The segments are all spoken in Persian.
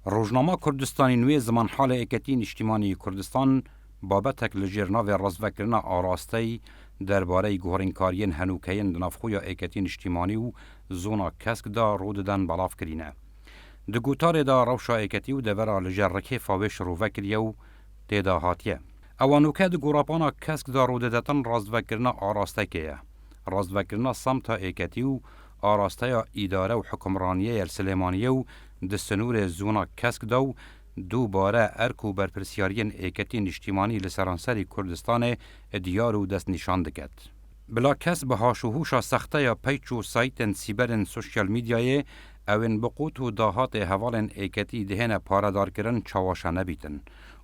روزنامه کردستانی نوی زمان حال اکتین اجتماعی کردستان بابتک لجرنا و رزوکرنا آراستی درباره گوهرینکارین هنوکین دنافخوی اکتین اجتماعی و زونا کسک دا رود دن بلاف کرینه. دگوتار دا روشا اکتی و دورا لجرکه فاوش رو وکریو تیدا هاتیه. اوانوکه دگوراپانا کسک دا رود دتن رزوکرنا آراسته که رزوکرنا سمتا اکتی و آراسته اداره و حکمرانیه السلیمانیه و دستنور زونا کسک دو دوباره ارکو برپرسیارین ایکتین اجتماعی لسرانسری کردستان دیار و دست نشان دکد. بلا کس به هاشوهوشا سخته یا پیچو سایتن سیبرن سوشیال میدیای اوین بقوت و داهات حوالن ایکتی دهن پاردار کرن چواشا نبیتن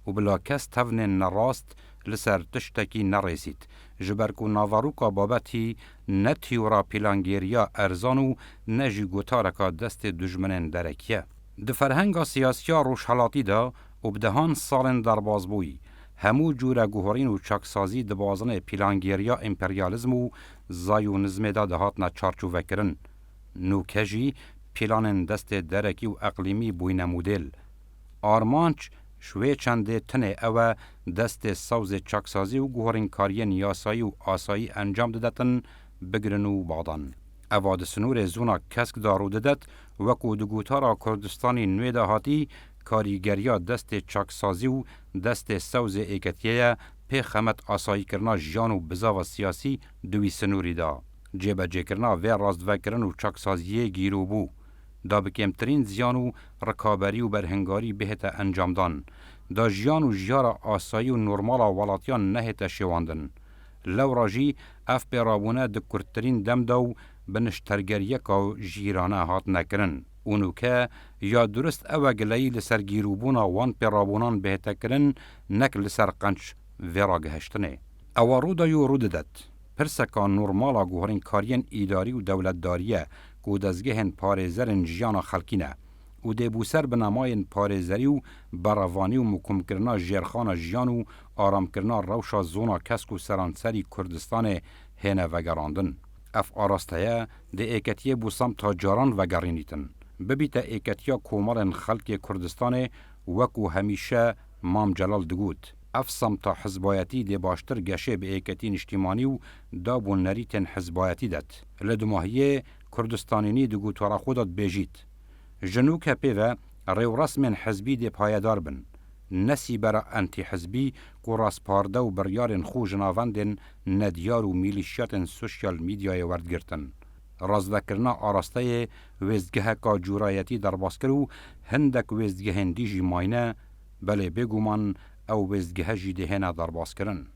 و بلا کس تونن نراست لسر تشتکی نرسید. جبرکو ناواروکا بابتی نتیورا پیلانگیریا ارزانو نجی گوتارکا دست دجمنن درکیه. د فرهنگا سیاسیا روشحالاتی دا و بدهان سالن درباز بوی همو جوره گوهرین و چاکسازی دبازن پیلانگیریا امپریالیزم و زایونزم دا دهاتنا چارچو وکرن. نوکجی پیلانن دست درکی و اقلیمی بوین مدل. آرمانچ شوی چنده تنه او دست سوز چاکسازی و گوهرین کاری نیاسایی و آسایی انجام دادتن بگرنو بادن. اواد سنور زونا کسک دارو دادت وکو دگوتارا کردستانی نوی دهاتی کاریگریا دست چاکسازی و دست سوز ایکتیه پی خمت آسایی کرنا جان و بزا و سیاسی دوی سنوری دا. جیبه جه کرنا و رازدوه کرن و چاکسازیه گیرو بو. دا بکمترین زیان و رکابری و برهنگاری بهت انجام دان. دا جیان و جیار آسایی و نورمالا ولاتیان نهت شواندن. لو راجی اف پیرابونه دکرترین دم داو بنشترگریه که جیرانه هات نکرن. اونو که یا درست او گلایی لسر گیروبونا وان پیرابونان بهت کرن نک لسر قنچ ویراگ هشتنه. او رو دایو رو ددد. پرسکا نورمالا گوهرین کارین ایداری و دولتداریه که دزگهن پارێزەرن ژیانا خەڵکینە و دێبوسەر بنەمایên پارێزەری و بەڕەوانی و مکومکردنا ژێرخانە ژیان و ئارامکردنا ڕەوشا زۆنا کەسک و سەرانسەری کوردستانê hêne vegerandin. Ev arasteya di êketiyê bû semta caran vegerînîtin. Bibîte êketiya komarên xelkê Kurdistanê wekû hemîşe Mam Celal digot. Ev semta hizbayetî dê baştir geşê bi êketîn îjtîmanî û dabûn nerîtên hizbayetî det. Li dimahiyê Kurdistanînî di gotara xwe da dibêjît. Jinûk hepê ve rêwresmên hizbî dê payedar bin. Nesîbera entîhizbî ku rastparde û biryarên xwe ji navendên nedyar û mîlîşyatên sosyal medyayê werdigirtin. Razvekirina arasteyê wêzgeheka curayetî derbas kir û hindek wêzgehên dî jî mayne, belê bêguman ew wêzgehe jî dê hêne derbas kirin.